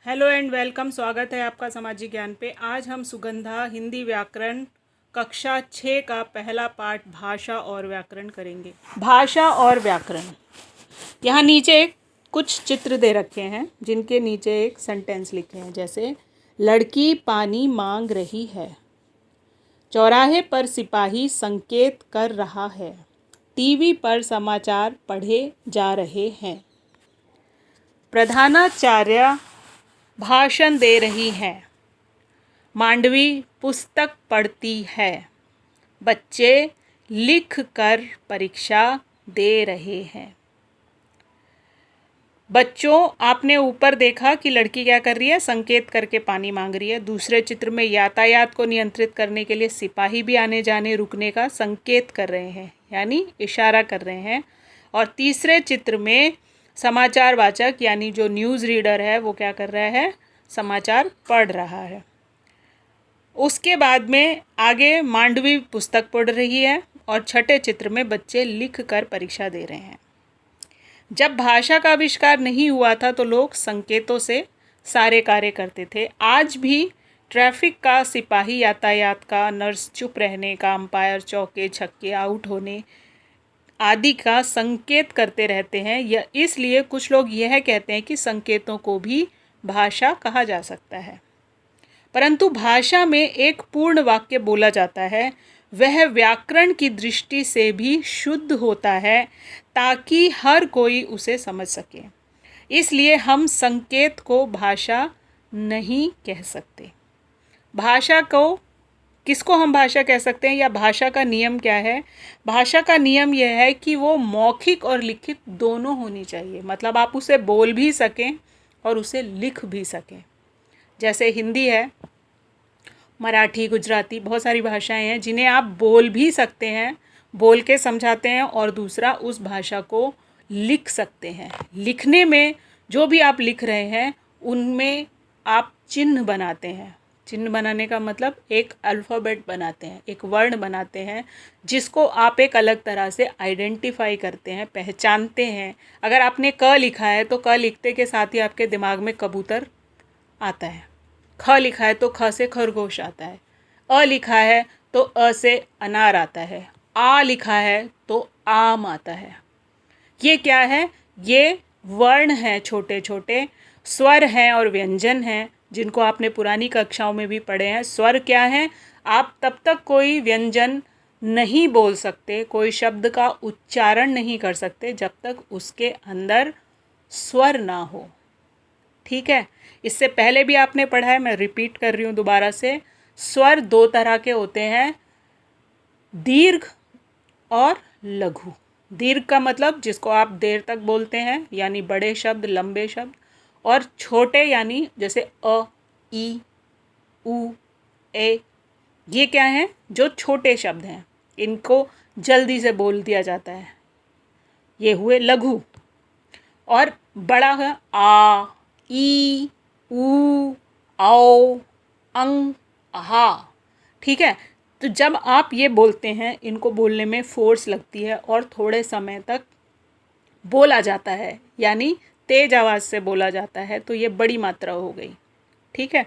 Hello and welcome. स्वागत है आपका सामाजिक ज्ञान पे। आज हम सुगंधा हिंदी व्याकरण कक्षा 6 का पहला पाठ भाषा और व्याकरण करेंगे। भाषा और व्याकरण। यहाँ नीचे कुछ चित्र दे रखे हैं जिनके नीचे एक सेंटेंस लिखे हैं, जैसे लड़की पानी मांग रही है, चौराहे पर सिपाही संकेत कर रहा है, टीवी पर समाचार पढ़े जा रहे हैं, प्रधानाचार्य भाषण दे रही हैं, मांडवी पुस्तक पढ़ती है, बच्चे लिख कर परीक्षा दे रहे हैं। बच्चों, आपने ऊपर देखा कि लड़की क्या कर रही है, संकेत करके पानी मांग रही है। दूसरे चित्र में यातायात को नियंत्रित करने के लिए सिपाही भी आने जाने रुकने का संकेत कर रहे हैं, यानी इशारा कर रहे हैं। और तीसरे चित्र में समाचार वाचक यानी जो न्यूज़ रीडर है वो क्या कर रहा है, समाचार पढ़ रहा है। उसके बाद में आगे मांडवी पुस्तक पढ़ रही है और छठे चित्र में बच्चे लिख कर परीक्षा दे रहे हैं। जब भाषा का आविष्कार नहीं हुआ था तो लोग संकेतों से सारे कार्य करते थे। आज भी ट्रैफिक का सिपाही, यातायात का नर्स, चुप रहने का अंपायर, चौके छक्के, आउट होने आदि का संकेत करते रहते हैं। या इसलिए कुछ लोग यह कहते हैं कि संकेतों को भी भाषा कहा जा सकता है। परंतु भाषा में एक पूर्ण वाक्य बोला जाता है, वह व्याकरण की दृष्टि से भी शुद्ध होता है ताकि हर कोई उसे समझ सके। इसलिए हम संकेत को भाषा नहीं कह सकते। भाषा को किसको हम भाषा कह सकते हैं, या भाषा का नियम क्या है? भाषा का नियम यह है कि वो मौखिक और लिखित दोनों होनी चाहिए। मतलब आप उसे बोल भी सकें और उसे लिख भी सकें। जैसे हिंदी है, मराठी, गुजराती, बहुत सारी भाषाएं हैं जिन्हें आप बोल भी सकते हैं, बोल के समझाते हैं, और दूसरा उस भाषा को लिख सकते हैं। लिखने में जो भी आप लिख रहे हैं उनमें आप चिन्ह बनाते हैं। चिन्ह बनाने का मतलब एक अल्फ़ाबेट बनाते हैं, एक वर्ण बनाते हैं जिसको आप एक अलग तरह से आइडेंटिफाई करते हैं, पहचानते हैं। अगर आपने क लिखा है तो क लिखते के साथ ही आपके दिमाग में कबूतर आता है। ख लिखा है तो ख से खरगोश आता है। अ लिखा है तो अ से अनार आता है। आ लिखा है तो आम आता है। ये क्या है? ये वर्ण हैं, छोटे छोटे स्वर हैं और व्यंजन हैं जिनको आपने पुरानी कक्षाओं में भी पढ़े हैं। स्वर क्या है? आप तब तक कोई व्यंजन नहीं बोल सकते, कोई शब्द का उच्चारण नहीं कर सकते जब तक उसके अंदर स्वर ना हो। ठीक है, इससे पहले भी आपने पढ़ा है, मैं रिपीट कर रही हूँ दोबारा से। स्वर दो तरह के होते हैं, दीर्घ और लघु। दीर्घ का मतलब जिसको आप देर तक बोलते हैं, यानी बड़े शब्द, लंबे शब्द। और छोटे यानी जैसे अ, ई, उ, ए, ये क्या हैं? जो छोटे शब्द हैं, इनको जल्दी से बोल दिया जाता है, ये हुए लघु। और बड़ा है आ, ई, ऊ, औ, अंग, आहा। ठीक है, तो जब आप ये बोलते हैं, इनको बोलने में फोर्स लगती है और थोड़े समय तक बोला जाता है, यानी तेज आवाज़ से बोला जाता है, तो ये बड़ी मात्रा हो गई। ठीक है,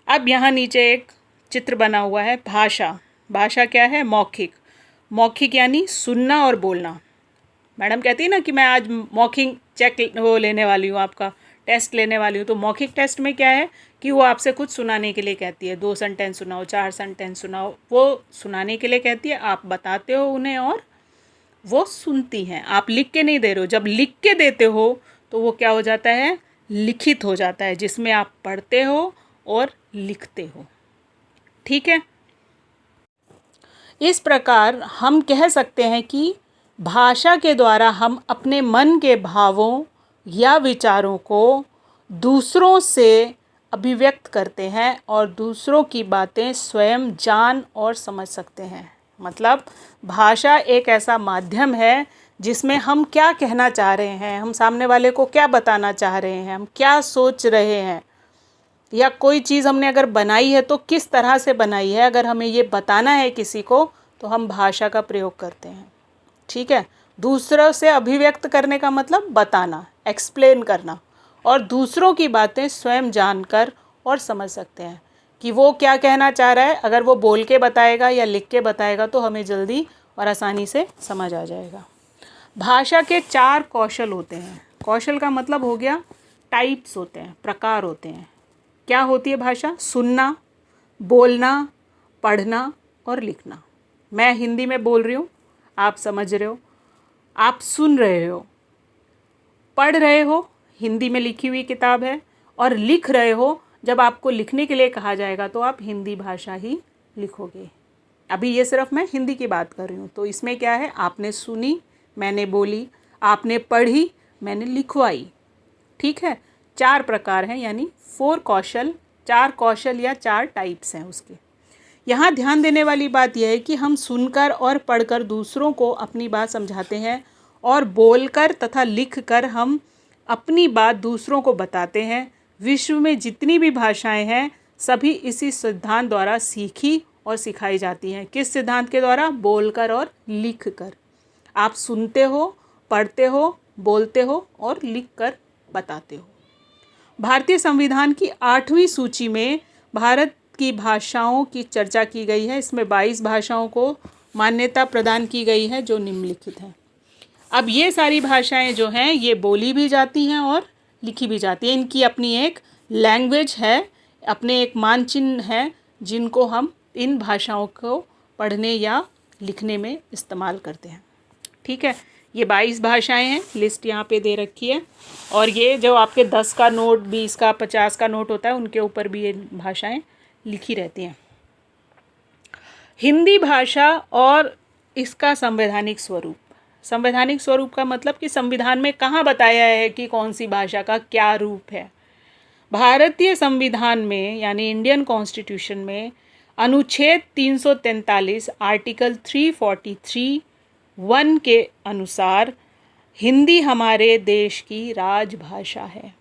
अब यहाँ नीचे एक चित्र बना हुआ है, भाषा। भाषा क्या है? मौखिक। मौखिक यानी सुनना और बोलना। मैडम कहती है ना कि मैं आज मौखिक चेक वो लेने वाली हूँ, आपका टेस्ट लेने वाली हूँ। तो मौखिक टेस्ट में क्या है कि वो आपसे कुछ सुनाने के लिए कहती है, 2 सेंटेंस सुनाओ, 4 सेंटेंस सुनाओ। वो सुनाने के लिए कहती है, आप बताते हो उन्हें और वो सुनती हैं। आप लिख के नहीं दे रहे हो। जब लिख के देते हो तो वो क्या हो जाता है? लिखित हो जाता है, जिसमें आप पढ़ते हो और लिखते हो। ठीक है, इस प्रकार हम कह सकते हैं कि भाषा के द्वारा हम अपने मन के भावों या विचारों को दूसरों से अभिव्यक्त करते हैं और दूसरों की बातें स्वयं जान और समझ सकते हैं। मतलब भाषा एक ऐसा माध्यम है जिसमें हम क्या कहना चाह रहे हैं, हम सामने वाले को क्या बताना चाह रहे हैं, हम क्या सोच रहे हैं, या कोई चीज़ हमने अगर बनाई है तो किस तरह से बनाई है, अगर हमें ये बताना है किसी को तो हम भाषा का प्रयोग करते हैं। ठीक है, दूसरों से अभिव्यक्त करने का मतलब बताना, एक्सप्लेन करना, और दूसरों की बातें स्वयं जानकर और समझ सकते हैं कि वो क्या कहना चाह रहा है। अगर वो बोल के बताएगा या लिख के बताएगा तो हमें जल्दी और आसानी से समझ आ जाएगा। भाषा के 4 कौशल होते हैं। कौशल का मतलब हो गया टाइप्स होते हैं, प्रकार होते हैं। क्या होती है भाषा? सुनना, बोलना, पढ़ना और लिखना। मैं हिंदी में बोल रही हूँ, आप समझ रहे हो, आप सुन रहे हो, पढ़ रहे हो, हिंदी में लिखी हुई किताब है, और लिख रहे हो। जब आपको लिखने के लिए कहा जाएगा तो आप हिंदी भाषा ही लिखोगे। अभी ये सिर्फ मैं हिंदी की बात कर रही हूँ। तो इसमें क्या है, आपने सुनी, मैंने बोली, आपने पढ़ी, मैंने लिखवाई। ठीक है, 4 प्रकार हैं, यानी 4 कौशल, 4 कौशल या 4 टाइप्स हैं उसके। यहाँ ध्यान देने वाली बात यह है कि हम सुनकर और पढ़कर दूसरों को अपनी बात समझाते हैं, और बोलकर तथा लिखकर हम अपनी बात दूसरों को बताते हैं। विश्व में जितनी भी भाषाएं हैं सभी इसी सिद्धांत द्वारा सीखी और सिखाई जाती हैं। किस सिद्धांत के द्वारा? बोलकर और लिखकर। आप सुनते हो, पढ़ते हो, बोलते हो और लिखकर बताते हो। भारतीय संविधान की 8वीं सूची में भारत की भाषाओं की चर्चा की गई है। इसमें 22 भाषाओं को मान्यता प्रदान की गई है जो निम्नलिखित हैं। अब ये सारी भाषाएं जो हैं ये बोली भी जाती हैं और लिखी भी जाती हैं। इनकी अपनी एक लैंग्वेज है, अपने एक मानचिन्ह है, जिनको हम इन भाषाओं को पढ़ने या लिखने में इस्तेमाल करते हैं। ठीक है, ये 22 भाषाएं हैं, लिस्ट यहाँ पे दे रखी है। और ये जो आपके 10 का नोट, 20 का, 50 का नोट होता है, उनके ऊपर भी ये भाषाएं लिखी रहती हैं। हिंदी भाषा और इसका संवैधानिक स्वरूप। संवैधानिक स्वरूप का मतलब कि संविधान में कहाँ बताया है कि कौन सी भाषा का क्या रूप है। भारतीय संविधान में यानी इंडियन कॉन्स्टिट्यूशन में अनुच्छेद 343 आर्टिकल 343(1) के अनुसार हिंदी हमारे देश की राजभाषा है।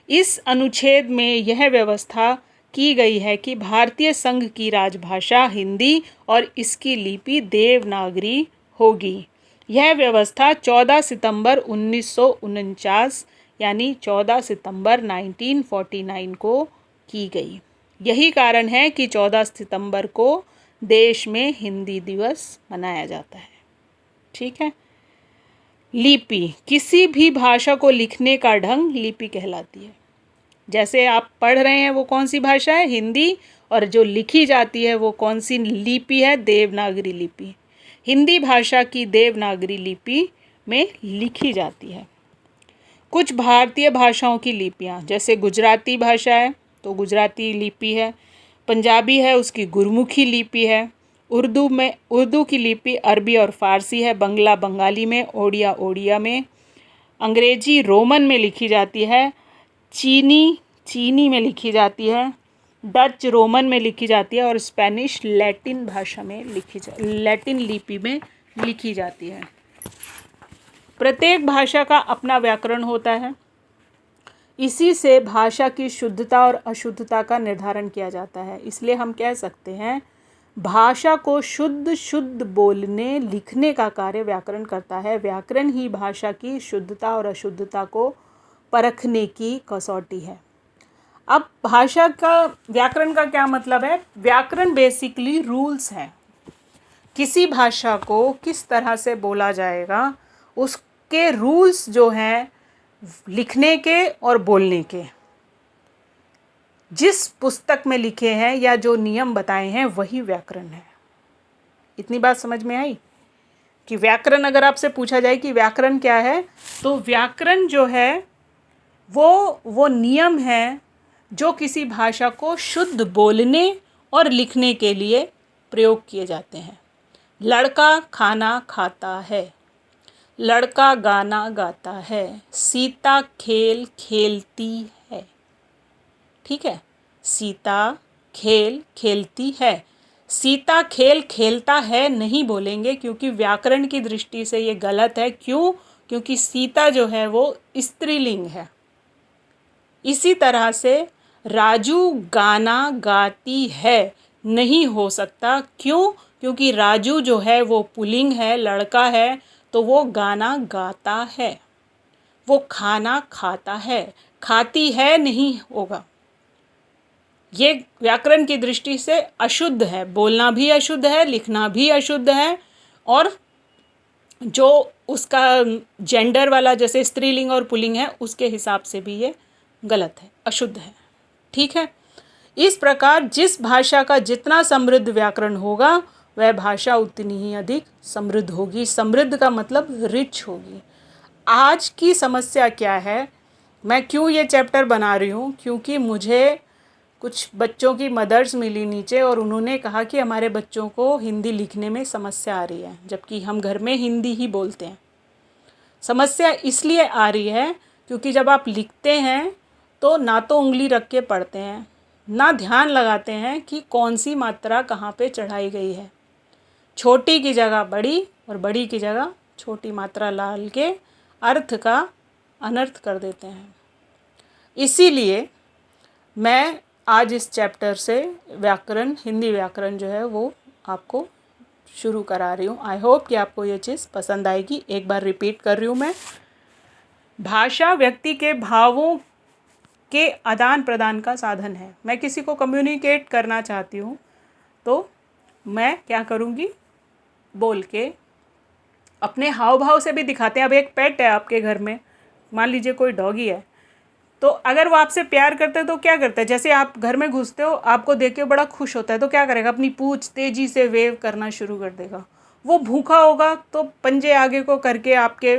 इस अनुच्छेद में यह व्यवस्था की गई है कि भारतीय संघ की राजभाषा हिंदी और इसकी लिपि देवनागरी होगी। यह व्यवस्था 14 सितंबर 1949 यानी 14 सितंबर 1949 को की गई। यही कारण है कि 14 सितंबर को देश में हिंदी दिवस मनाया जाता है। ठीक है। लिपि, किसी भी भाषा को लिखने का ढंग लिपि कहलाती है। जैसे आप पढ़ रहे हैं वो कौन सी भाषा है? हिंदी। और जो लिखी जाती है वो कौन सी लिपि है? देवनागरी लिपि। हिंदी भाषा की देवनागरी लिपि में लिखी जाती है। कुछ भारतीय भाषाओं की लिपियाँ, जैसे गुजराती भाषा है तो गुजराती लिपि है, पंजाबी है उसकी गुरमुखी लिपि है, उर्दू की लिपि अरबी और फ़ारसी है, बंगला बंगाली में, ओडिया ओडिया में, अंग्रेजी रोमन में लिखी जाती है, चीनी में लिखी जाती है, डच रोमन में लिखी जाती है और स्पेनिश लैटिन भाषा में लैटिन लिपि में लिखी जाती है। प्रत्येक भाषा का अपना व्याकरण होता है। इसी से भाषा की शुद्धता और अशुद्धता का निर्धारण किया जाता है। इसलिए हम कह सकते हैं भाषा को शुद्ध बोलने लिखने का कार्य व्याकरण करता है। व्याकरण ही भाषा की शुद्धता और अशुद्धता को परखने की कसौटी है। अब भाषा का व्याकरण का क्या मतलब है? व्याकरण बेसिकली रूल्स है। किसी भाषा को किस तरह से बोला जाएगा उसके रूल्स जो हैं लिखने के और बोलने के, जिस पुस्तक में लिखे हैं या जो नियम बताए हैं वही व्याकरण है। इतनी बात समझ में आई कि व्याकरण, अगर आपसे पूछा जाए कि व्याकरण क्या है, तो व्याकरण जो है वो नियम है जो किसी भाषा को शुद्ध बोलने और लिखने के लिए प्रयोग किए जाते हैं। लड़का खाना खाता है, लड़का गाना गाता है, सीता खेल खेलती है। ठीक है, सीता खेल खेलती है। सीता खेल खेलता है नहीं बोलेंगे, क्योंकि व्याकरण की दृष्टि से ये गलत है। क्यों? क्योंकि सीता जो है वो स्त्रीलिंग है। इसी तरह से राजू गाना गाती है नहीं हो सकता। क्यों? क्योंकि राजू जो है वो पुल्लिंग है, लड़का है, तो वो गाना गाता है। वो खाना खाता है, खाती है नहीं होगा। ये व्याकरण की दृष्टि से अशुद्ध है, बोलना भी अशुद्ध है, लिखना भी अशुद्ध है, और जो उसका जेंडर वाला जैसे स्त्रीलिंग और पुल्लिंग है उसके हिसाब से भी ये गलत है, अशुद्ध है। ठीक है। इस प्रकार जिस भाषा का जितना समृद्ध व्याकरण होगा वह भाषा उतनी ही अधिक समृद्ध होगी। समृद्ध का मतलब रिच होगी। आज की समस्या क्या है, मैं क्यों ये चैप्टर बना रही हूँ, क्योंकि मुझे कुछ बच्चों की मदर्स मिली नीचे और उन्होंने कहा कि हमारे बच्चों को हिंदी लिखने में समस्या आ रही है, जबकि हम घर में हिंदी ही बोलते हैं। समस्या इसलिए आ रही है क्योंकि जब आप लिखते हैं तो ना तो उंगली रख के पढ़ते हैं, ना ध्यान लगाते हैं कि कौन सी मात्रा कहाँ पे चढ़ाई गई है। छोटी की जगह बड़ी और बड़ी की जगह छोटी मात्रा डाल के अर्थ का अनर्थ कर देते हैं। इसीलिए मैं आज इस चैप्टर से व्याकरण, हिंदी व्याकरण जो है वो आपको शुरू करा रही हूँ। आई होप कि आपको ये चीज़ पसंद आएगी। एक बार रिपीट कर रही हूँ मैं, भाषा व्यक्ति के भावों के आदान प्रदान का साधन है। मैं किसी को कम्युनिकेट करना चाहती हूँ तो मैं क्या करूँगी, बोल के अपने हाव भाव से भी दिखाते हैं। अब एक पेट है आपके घर में, मान लीजिए कोई डॉगी है, तो अगर वो आपसे प्यार करता है तो क्या करता है, जैसे आप घर में घुसते हो आपको देख के बड़ा खुश होता है तो क्या करेगा, अपनी पूंछ तेज़ी से वेव करना शुरू कर देगा। वो भूखा होगा तो पंजे आगे को करके आपके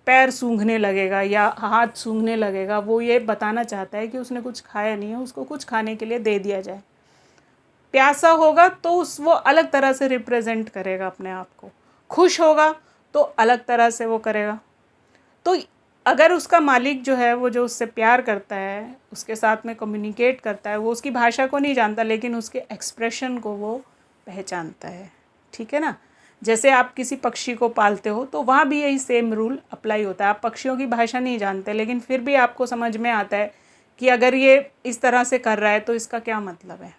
पैर सूंघने लगेगा या हाथ सूंघने लगेगा। वो ये बताना चाहता है कि उसने कुछ खाया नहीं है, उसको कुछ खाने के लिए दे दिया जाए। प्यासा होगा तो वो अलग तरह से रिप्रेजेंट करेगा अपने आप को, खुश होगा तो अलग तरह से वो करेगा। तो अगर उसका मालिक जो है वो जो उससे प्यार करता है, उसके साथ में कम्युनिकेट करता है, वो उसकी भाषा को नहीं जानता लेकिन उसके एक्सप्रेशन को वो पहचानता है। ठीक है ना। जैसे आप किसी पक्षी को पालते हो तो वहाँ भी यही सेम रूल अप्लाई होता है। आप पक्षियों की भाषा नहीं जानते लेकिन फिर भी आपको समझ में आता है कि अगर ये इस तरह से कर रहा है तो इसका क्या मतलब है।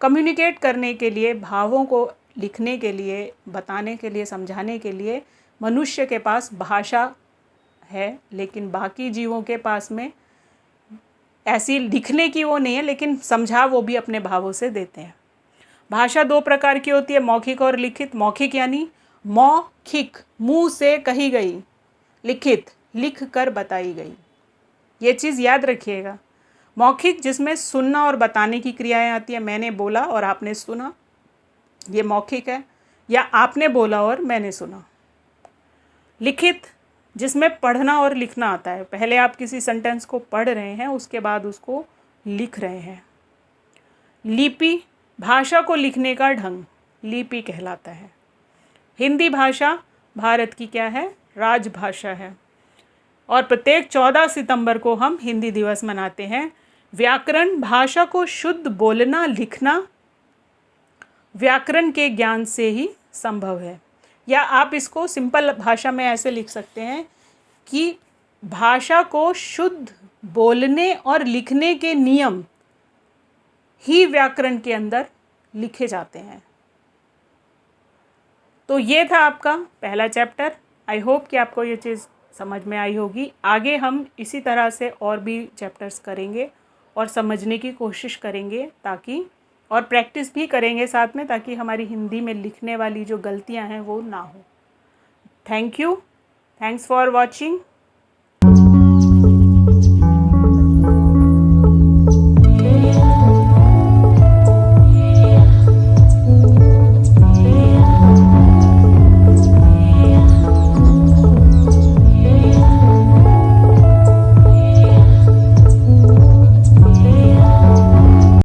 कम्युनिकेट करने के लिए, भावों को लिखने के लिए, बताने के लिए, समझाने के लिए मनुष्य के पास भाषा है, लेकिन बाकी जीवों के पास में ऐसी लिखने की वो नहीं है, लेकिन समझा वो भी अपने भावों से देते हैं। भाषा दो प्रकार की होती है, मौखिक और लिखित। मौखिक यानी मौखिक, मुंह से कही गई, लिखित लिख कर बताई गई। ये चीज़ याद रखिएगा। मौखिक जिसमें सुनना और बताने की क्रियाएं आती है, मैंने बोला और आपने सुना, ये मौखिक है, या आपने बोला और मैंने सुना। लिखित जिसमें पढ़ना और लिखना आता है, पहले आप किसी सेंटेंस को पढ़ रहे हैं उसके बाद उसको लिख रहे हैं। लिपि भाषा को लिखने का ढंग, लिपि कहलाता है। हिंदी भाषा भारत की क्या है, राजभाषा है। और प्रत्येक 14 सितंबर को हम हिंदी दिवस मनाते हैं। व्याकरण भाषा को शुद्ध बोलना लिखना व्याकरण के ज्ञान से ही संभव है। या आप इसको सिंपल भाषा में ऐसे लिख सकते हैं कि भाषा को शुद्ध बोलने और लिखने के नियम ही व्याकरण के अंदर लिखे जाते हैं। तो ये था आपका पहला चैप्टर। आई होप कि आपको ये चीज़ समझ में आई होगी। आगे हम इसी तरह से और भी चैप्टर्स करेंगे और समझने की कोशिश करेंगे, ताकि और प्रैक्टिस भी करेंगे साथ में, ताकि हमारी हिंदी में लिखने वाली जो गलतियां हैं वो ना हो। Thank you, thanks for watching.